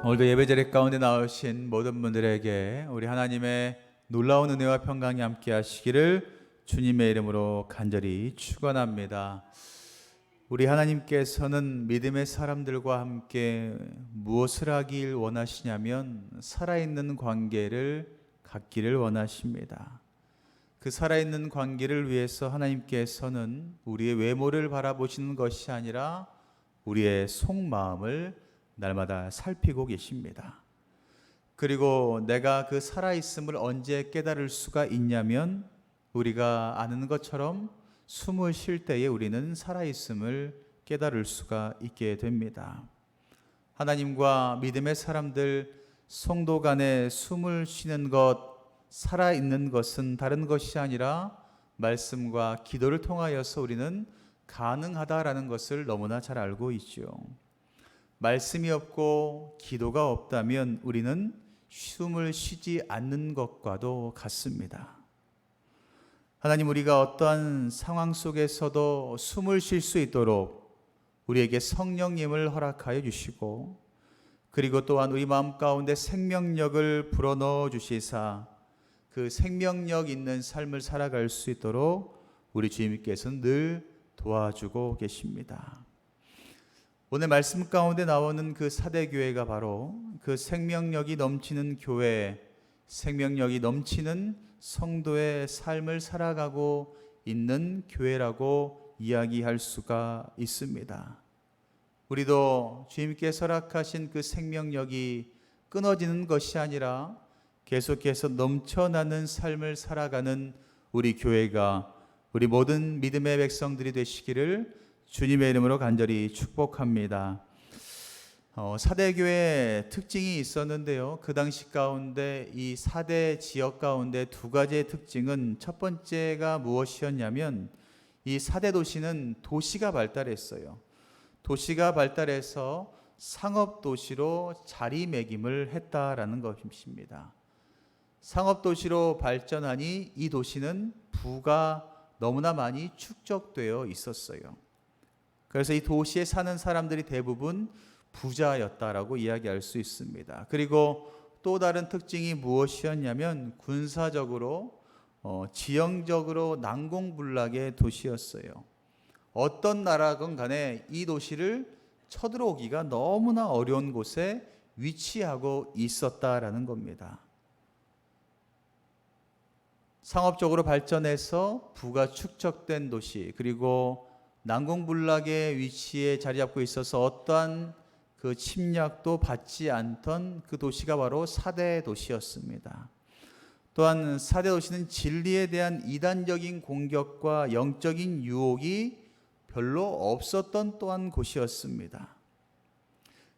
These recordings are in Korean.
오늘도 예배자리 가운데 나오신 모든 분들에게 우리 하나님의 놀라운 은혜와 평강이 함께 하시기를 주님의 이름으로 간절히 축원합니다. 우리 하나님께서는 믿음의 사람들과 함께 무엇을 하길 원하시냐면 살아있는 관계를 갖기를 원하십니다. 그 살아있는 관계를 위해서 하나님께서는 우리의 외모를 바라보시는 것이 아니라 우리의 속마음을 날마다 살피고 계십니다. 그리고 내가 그 살아있음을 언제 깨달을 수가 있냐면 우리가 아는 것처럼 숨을 쉴 때에 우리는 살아있음을 깨달을 수가 있게 됩니다. 하나님과 믿음의 사람들, 성도 간에 숨을 쉬는 것, 살아있는 것은 다른 것이 아니라 말씀과 기도를 통하여서 우리는 가능하다라는 것을 너무나 잘 알고 있죠. 말씀이 없고 기도가 없다면 우리는 숨을 쉬지 않는 것과도 같습니다. 하나님, 우리가 어떠한 상황 속에서도 숨을 쉴 수 있도록 우리에게 성령님을 허락하여 주시고, 그리고 또한 우리 마음 가운데 생명력을 불어넣어 주시사 그 생명력 있는 삶을 살아갈 수 있도록 우리 주님께서는 늘 도와주고 계십니다. 오늘 말씀 가운데 나오는 그 사대교회가 바로 그 생명력이 넘치는 교회, 생명력이 넘치는 성도의 삶을 살아가고 있는 교회라고 이야기할 수가 있습니다. 우리도 주님께서 허락하신 그 생명력이 끊어지는 것이 아니라 계속해서 넘쳐나는 삶을 살아가는 우리 교회가, 우리 모든 믿음의 백성들이 되시기를 주님의 이름으로 간절히 축복합니다. 사대교회의 특징이 있었는데요. 그 당시 가운데 이 사대 지역 가운데 두 가지의 특징은, 첫 번째가 무엇이었냐면 이 사대 도시는 도시가 발달했어요. 도시가 발달해서 상업도시로 자리매김을 했다라는 것입니다. 상업도시로 발전하니 이 도시는 부가 너무나 많이 축적되어 있었어요. 그래서 이 도시에 사는 사람들이 대부분 부자였다라고 이야기할 수 있습니다. 그리고 또 다른 특징이 무엇이었냐면 군사적으로 지형적으로 난공불락의 도시였어요. 어떤 나라건 간에 이 도시를 쳐들어오기가 너무나 어려운 곳에 위치하고 있었다라는 겁니다. 상업적으로 발전해서 부가 축적된 도시, 그리고 난공불락의 위치에 자리 잡고 있어서 어떠한 그 침략도 받지 않던 그 도시가 바로 사대 도시였습니다. 또한 사대 도시는 진리에 대한 이단적인 공격과 영적인 유혹이 별로 없었던 또한 곳이었습니다.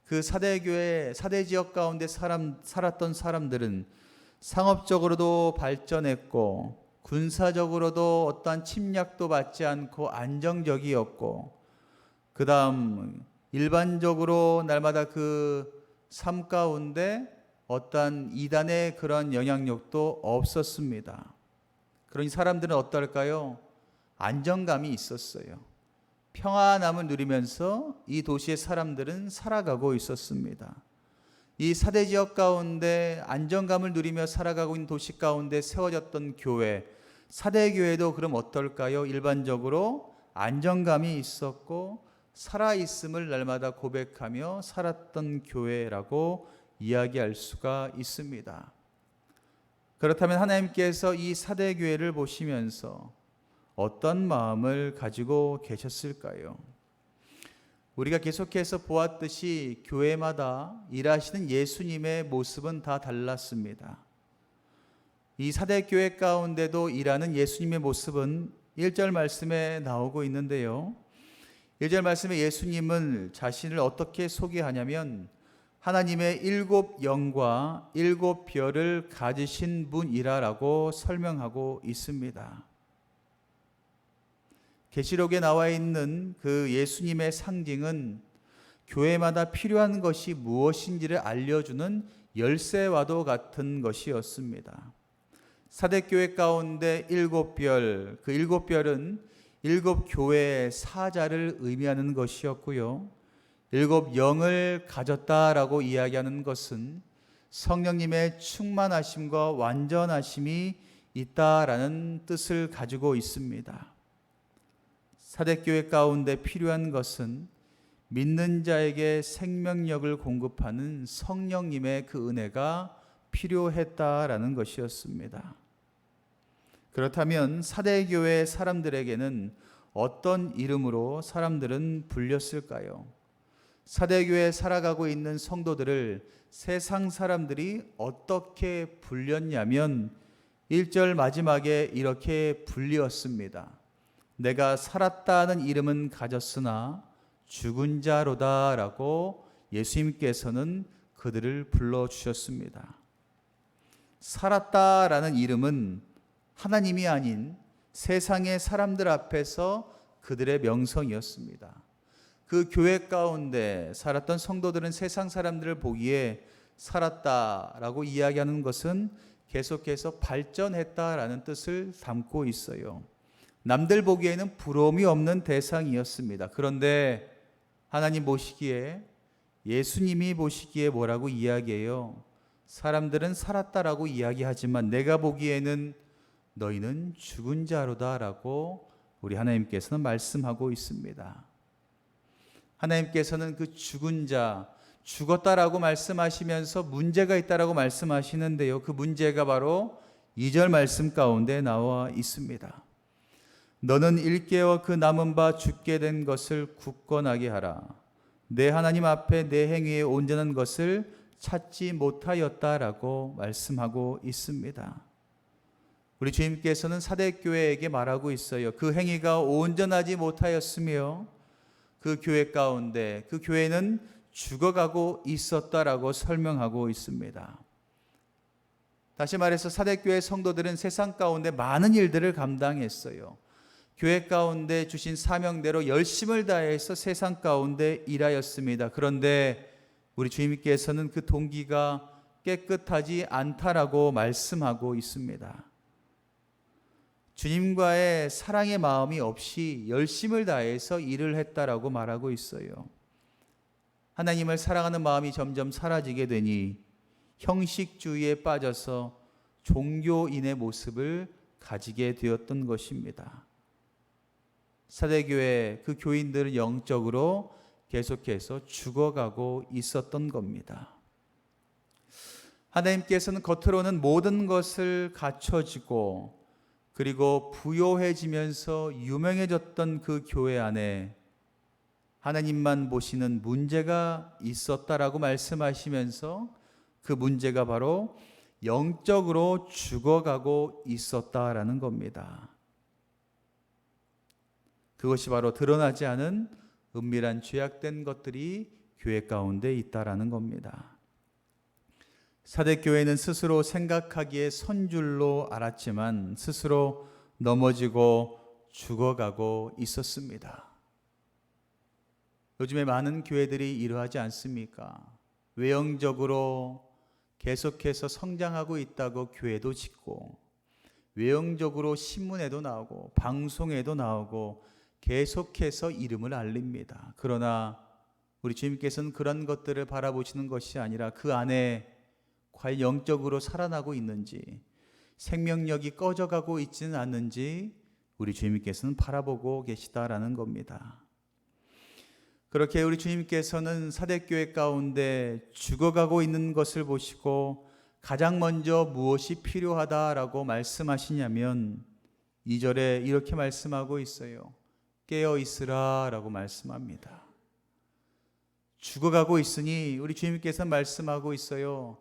그 사대교회, 사대 지역 가운데 살았던 사람들은 상업적으로도 발전했고 군사적으로도 어떠한 침략도 받지 않고 안정적이었고, 그 다음 일반적으로 날마다 그 삶 가운데 어떠한 이단의 그런 영향력도 없었습니다. 그러니 사람들은 어떨까요? 안정감이 있었어요. 평안함을 누리면서 이 도시의 사람들은 살아가고 있었습니다. 이 사대 지역 가운데 안정감을 누리며 살아가고 있는 도시 가운데 세워졌던 교회, 사대교회도 그럼 어떨까요? 일반적으로 안정감이 있었고 살아있음을 날마다 고백하며 살았던 교회라고 이야기할 수가 있습니다. 그렇다면 하나님께서 이 사대교회를 보시면서 어떤 마음을 가지고 계셨을까요? 우리가 계속해서 보았듯이 교회마다 일하시는 예수님의 모습은 다 달랐습니다. 이 사대교회 가운데도 일하는 예수님의 모습은 1절 말씀에 나오고 있는데요. 1절 말씀에 예수님은 자신을 어떻게 소개하냐면 하나님의 7 영과 7 별을 가지신 분이라고 설명하고 있습니다. 계시록에 나와 있는 그 예수님의 상징은 교회마다 필요한 것이 무엇인지를 알려주는 열쇠와도 같은 것이었습니다. 사대교회 가운데 7별, 그 7별은 7교회의 사자를 의미하는 것이었고요. 7영을 가졌다라고 이야기하는 것은 성령님의 충만하심과 완전하심이 있다라는 뜻을 가지고 있습니다. 사대교회 가운데 필요한 것은 믿는 자에게 생명력을 공급하는 성령님의 그 은혜가 필요했다라는 것이었습니다. 그렇다면 사대교회 사람들에게는 어떤 이름으로 사람들은 불렸을까요? 사대교회에 살아가고 있는 성도들을 세상 사람들이 어떻게 불렸냐면 1절 마지막에 이렇게 불리었습니다. 내가 살았다는 이름은 가졌으나 죽은 자로다 라고 예수님께서는 그들을 불러주셨습니다. 살았다라는 이름은 하나님이 아닌 세상의 사람들 앞에서 그들의 명성이었습니다. 그 교회 가운데 살았던 성도들은 세상 사람들을 보기에 살았다라고 이야기하는 것은 계속해서 발전했다라는 뜻을 담고 있어요. 남들 보기에는 부러움이 없는 대상이었습니다. 그런데 하나님 보시기에, 예수님이 보시기에 뭐라고 이야기해요? 사람들은 살았다라고 이야기하지만 내가 보기에는 너희는 죽은 자로다라고 우리 하나님께서는 말씀하고 있습니다. 하나님께서는 그 죽은 자, 죽었다라고 말씀하시면서 문제가 있다라고 말씀하시는데요. 그 문제가 바로 2절 말씀 가운데 나와 있습니다. 너는 일깨워 그 남은 바 죽게 된 것을 굳건하게 하라. 내 하나님 앞에 내 행위에 온전한 것을 찾지 못하였다라고 말씀하고 있습니다. 우리 주님께서는 사대교회에게 말하고 있어요. 그 행위가 온전하지 못하였으며 그 교회 가운데 그 교회는 죽어가고 있었다라고 설명하고 있습니다. 다시 말해서 사대교회 성도들은 세상 가운데 많은 일들을 감당했어요. 교회 가운데 주신 사명대로 열심을 다해서 세상 가운데 일하였습니다. 그런데 우리 주님께서는 그 동기가 깨끗하지 않다라고 말씀하고 있습니다. 주님과의 사랑의 마음이 없이 열심을 다해서 일을 했다라고 말하고 있어요. 하나님을 사랑하는 마음이 점점 사라지게 되니 형식주의에 빠져서 종교인의 모습을 가지게 되었던 것입니다. 사대교회 그 교인들은 영적으로 계속해서 죽어가고 있었던 겁니다. 하나님께서는 겉으로는 모든 것을 갖춰지고 그리고 부요해지면서 유명해졌던 그 교회 안에 하나님만 보시는 문제가 있었다라고 말씀하시면서 그 문제가 바로 영적으로 죽어가고 있었다라는 겁니다. 그것이 바로 드러나지 않은 은밀한 죄악된 것들이 교회 가운데 있다라는 겁니다. 사대교회는 스스로 생각하기에 선줄로 알았지만 스스로 넘어지고 죽어가고 있었습니다. 요즘에 많은 교회들이 이러하지 않습니까? 외형적으로 계속해서 성장하고 있다고 교회도 짓고, 외형적으로 신문에도 나오고 방송에도 나오고 계속해서 이름을 알립니다. 그러나 우리 주님께서는 그런 것들을 바라보시는 것이 아니라 그 안에 과연 영적으로 살아나고 있는지, 생명력이 꺼져가고 있지는 않는지 우리 주님께서는 바라보고 계시다라는 겁니다. 그렇게 우리 주님께서는 사대교회 가운데 죽어가고 있는 것을 보시고 가장 먼저 무엇이 필요하다라고 말씀하시냐면 2절에 이렇게 말씀하고 있어요. 깨어 있으라 라고 말씀합니다. 죽어가고 있으니 우리 주님께서 말씀하고 있어요.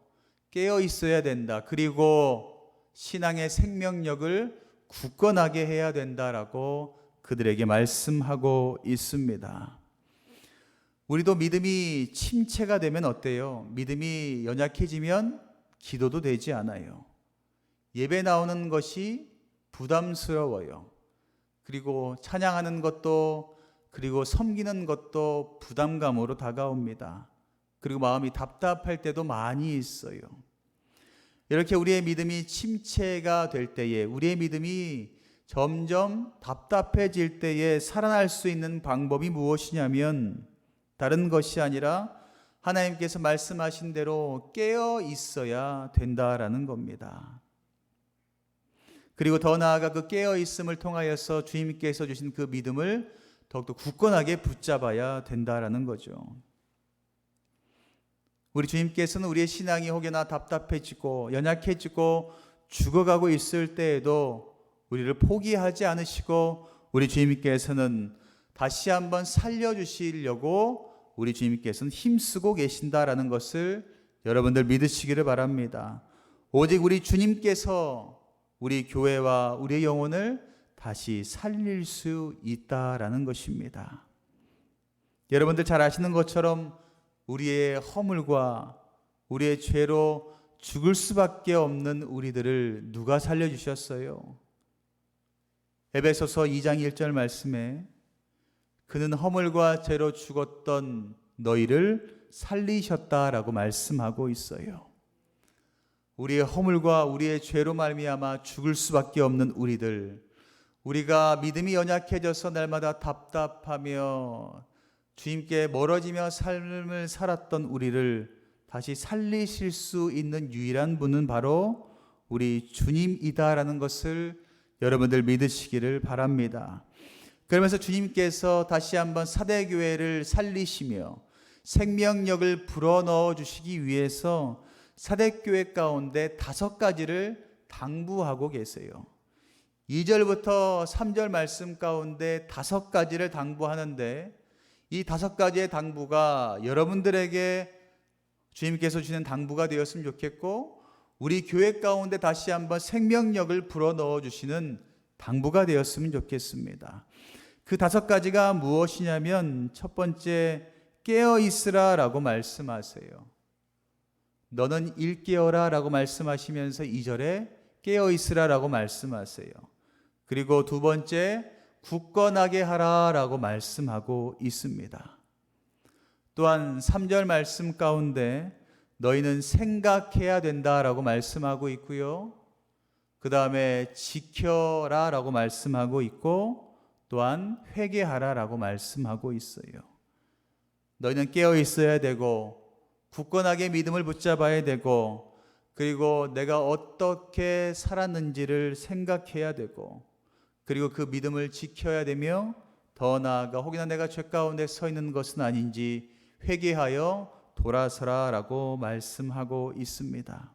깨어 있어야 된다. 그리고 신앙의 생명력을 굳건하게 해야 된다라고 그들에게 말씀하고 있습니다. 우리도 믿음이 침체가 되면 어때요? 믿음이 연약해지면 기도도 되지 않아요. 예배 나오는 것이 부담스러워요. 그리고 찬양하는 것도, 그리고 섬기는 것도 부담감으로 다가옵니다. 그리고 마음이 답답할 때도 많이 있어요. 이렇게 우리의 믿음이 침체가 될 때에, 우리의 믿음이 점점 답답해질 때에 살아날 수 있는 방법이 무엇이냐면 다른 것이 아니라 하나님께서 말씀하신 대로 깨어 있어야 된다라는 겁니다. 그리고 더 나아가 그 깨어 있음을 통하여서 주님께서 주신 그 믿음을 더욱더 굳건하게 붙잡아야 된다라는 거죠. 우리 주님께서는 우리의 신앙이 혹여나 답답해지고 연약해지고 죽어가고 있을 때에도 우리를 포기하지 않으시고 우리 주님께서는 다시 한번 살려주시려고 우리 주님께서는 힘쓰고 계신다라는 것을 여러분들 믿으시기를 바랍니다. 오직 우리 주님께서 우리 교회와 우리의 영혼을 다시 살릴 수 있다라는 것입니다. 여러분들 잘 아시는 것처럼 우리의 허물과 우리의 죄로 죽을 수밖에 없는 우리들을 누가 살려주셨어요? 에베소서 2장 1절 말씀에 그는 허물과 죄로 죽었던 너희를 살리셨다라고 말씀하고 있어요. 우리의 허물과 우리의 죄로 말미암아 죽을 수밖에 없는 우리들, 우리가 믿음이 연약해져서 날마다 답답하며 주님께 멀어지며 삶을 살았던 우리를 다시 살리실 수 있는 유일한 분은 바로 우리 주님이다라는 것을 여러분들 믿으시기를 바랍니다. 그러면서 주님께서 다시 한번 사대교회를 살리시며 생명력을 불어넣어 주시기 위해서 사대교회 가운데 5가지를 당부하고 계세요. 2절부터 3절 말씀 가운데 5가지를 당부하는데 이 5가지의 당부가 여러분들에게 주님께서 주시는 당부가 되었으면 좋겠고 우리 교회 가운데 다시 한번 생명력을 불어넣어 주시는 당부가 되었으면 좋겠습니다. 그 5가지가 무엇이냐면 첫 번째, 깨어 있으라 라고 말씀하세요. 너는 일깨어라 라고 말씀하시면서 2절에 깨어 있으라 라고 말씀하세요. 그리고 두 번째, 굳건하게 하라 라고 말씀하고 있습니다. 또한 3절 말씀 가운데 너희는 생각해야 된다 라고 말씀하고 있고요. 그 다음에 지켜라 라고 말씀하고 있고 또한 회개하라 라고 말씀하고 있어요. 너희는 깨어 있어야 되고 굳건하게 믿음을 붙잡아야 되고 그리고 내가 어떻게 살았는지를 생각해야 되고 그리고 그 믿음을 지켜야 되며 더 나아가 혹여나 내가 죄 가운데 서 있는 것은 아닌지 회개하여 돌아서라 라고 말씀하고 있습니다.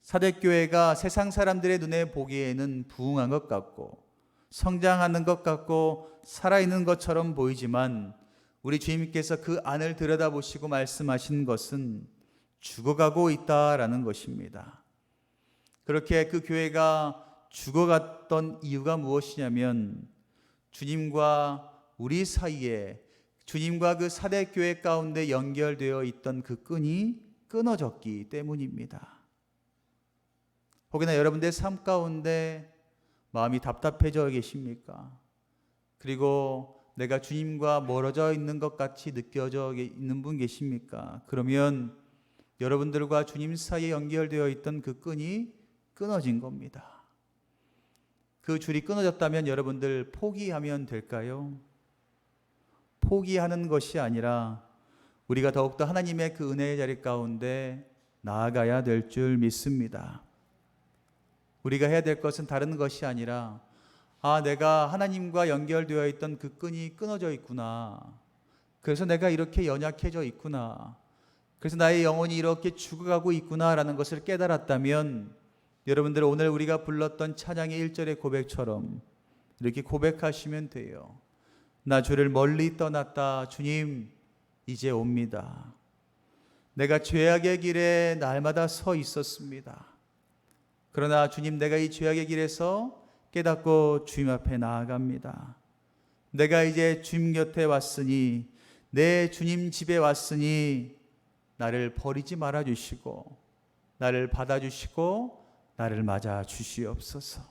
사대교회가 세상 사람들의 눈에 보기에는 부흥한 것 같고 성장하는 것 같고 살아있는 것처럼 보이지만 우리 주님께서 그 안을 들여다보시고 말씀하신 것은 죽어가고 있다라는 것입니다. 그렇게 그 교회가 죽어갔던 이유가 무엇이냐면 주님과 우리 사이에 주님과 그 사대교회 가운데 연결되어 있던 그 끈이 끊어졌기 때문입니다. 혹여나 여러분들의 삶 가운데 마음이 답답해져 계십니까? 그리고 내가 주님과 멀어져 있는 것 같이 느껴져 있는 분 계십니까? 그러면 여러분들과 주님 사이에 연결되어 있던 그 끈이 끊어진 겁니다. 그 줄이 끊어졌다면 여러분들 포기하면 될까요? 포기하는 것이 아니라 우리가 더욱더 하나님의 그 은혜의 자리 가운데 나아가야 될 줄 믿습니다. 우리가 해야 될 것은 다른 것이 아니라 내가 하나님과 연결되어 있던 그 끈이 끊어져 있구나. 그래서 내가 이렇게 연약해져 있구나. 그래서 나의 영혼이 이렇게 죽어가고 있구나라는 것을 깨달았다면 여러분들 오늘 우리가 불렀던 찬양의 1절의 고백처럼 이렇게 고백하시면 돼요. 나 주를 멀리 떠났다. 주님 이제 옵니다. 내가 죄악의 길에 날마다 서 있었습니다. 그러나 주님 내가 이 죄악의 길에서 깨닫고 주님 앞에 나아갑니다. 내가 이제 주님 곁에 왔으니 내 주님 집에 왔으니 나를 버리지 말아 주시고 나를 받아주시고 나를 맞아 주시옵소서.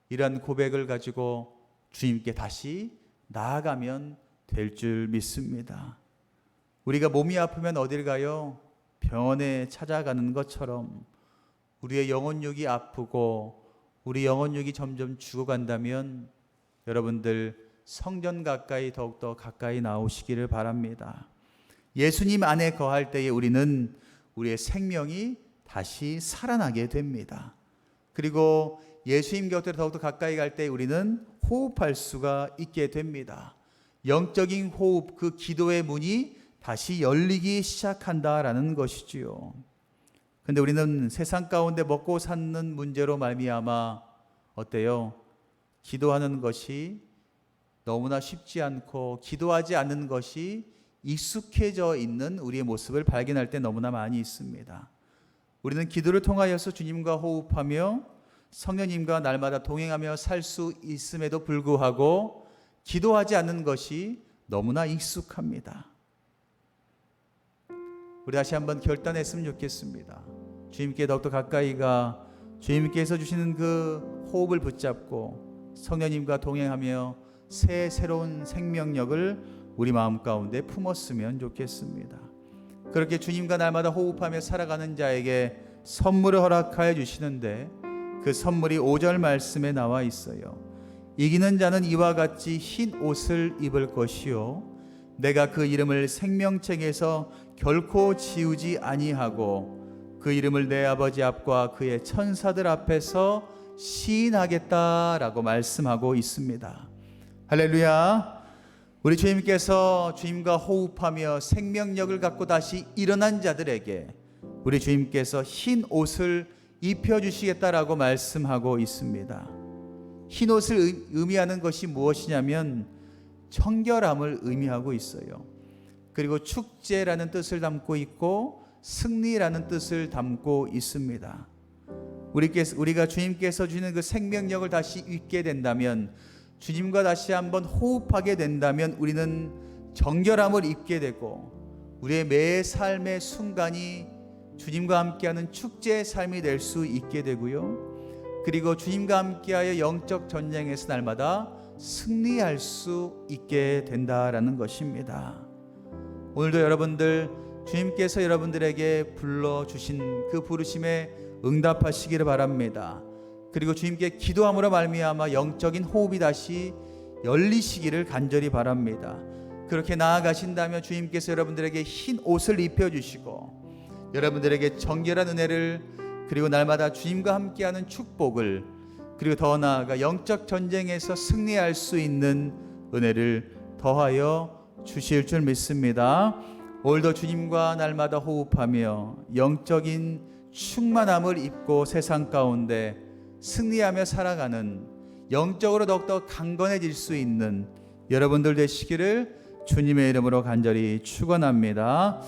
이런 고백을 가지고 주님께 다시 나아가면 될 줄 믿습니다. 우리가 몸이 아프면 어딜 가요? 병원에 찾아가는 것처럼 우리의 영혼육이 아프고 우리 영혼육이 점점 죽어간다면 여러분들 성전 가까이 더욱더 가까이 나오시기를 바랍니다. 예수님 안에 거할 때에 우리는 우리의 생명이 다시 살아나게 됩니다. 그리고 예수님 곁으로 더욱더 가까이 갈 때 우리는 호흡할 수가 있게 됩니다. 영적인 호흡, 그 기도의 문이 다시 열리기 시작한다라는 것이지요. 근데 우리는 세상 가운데 먹고 사는 문제로 말미암아 어때요? 기도하는 것이 너무나 쉽지 않고 기도하지 않는 것이 익숙해져 있는 우리의 모습을 발견할 때 너무나 많이 있습니다. 우리는 기도를 통하여서 주님과 호흡하며 성령님과 날마다 동행하며 살 수 있음에도 불구하고 기도하지 않는 것이 너무나 익숙합니다. 우리 다시 한번 결단했으면 좋겠습니다. 주님께 더욱더 가까이가 주님께서 주시는 그 호흡을 붙잡고 성령님과 동행하며 새로운 생명력을 우리 마음 가운데 품었으면 좋겠습니다. 그렇게 주님과 날마다 호흡하며 살아가는 자에게 선물을 허락하여 주시는데 그 선물이 5절 말씀에 나와 있어요. 이기는 자는 이와 같이 흰 옷을 입을 것이요 내가 그 이름을 생명책에서 결코 지우지 아니하고 그 이름을 내 아버지 앞과 그의 천사들 앞에서 시인하겠다라고 말씀하고 있습니다. 할렐루야. 우리 주님께서 주님과 호흡하며 생명력을 갖고 다시 일어난 자들에게 우리 주님께서 흰 옷을 입혀주시겠다라고 말씀하고 있습니다. 흰 옷을 의미하는 것이 무엇이냐면 청결함을 의미하고 있어요. 그리고 축제라는 뜻을 담고 있고 승리라는 뜻을 담고 있습니다. 우리가 주님께서 주시는 그 생명력을 다시 잊게 된다면, 주님과 다시 한번 호흡하게 된다면 우리는 정결함을 입게 되고 우리의 매 삶의 순간이 주님과 함께하는 축제의 삶이 될 수 있게 되고요. 그리고 주님과 함께하여 영적 전쟁에서 날마다 승리할 수 있게 된다라는 것입니다. 오늘도 여러분들 주님께서 여러분들에게 불러주신 그 부르심에 응답하시기를 바랍니다. 그리고 주님께 기도함으로 말미암아 영적인 호흡이 다시 열리시기를 간절히 바랍니다. 그렇게 나아가신다면 주님께서 여러분들에게 흰 옷을 입혀주시고 여러분들에게 정결한 은혜를, 그리고 날마다 주님과 함께하는 축복을, 그리고 더 나아가 영적 전쟁에서 승리할 수 있는 은혜를 더하여 주실 줄 믿습니다. 오늘도 주님과 날마다 호흡하며 영적인 충만함을 입고 세상 가운데 승리하며 살아가는, 영적으로 더욱더 강건해질 수 있는 여러분들 되시기를 주님의 이름으로 간절히 축원합니다.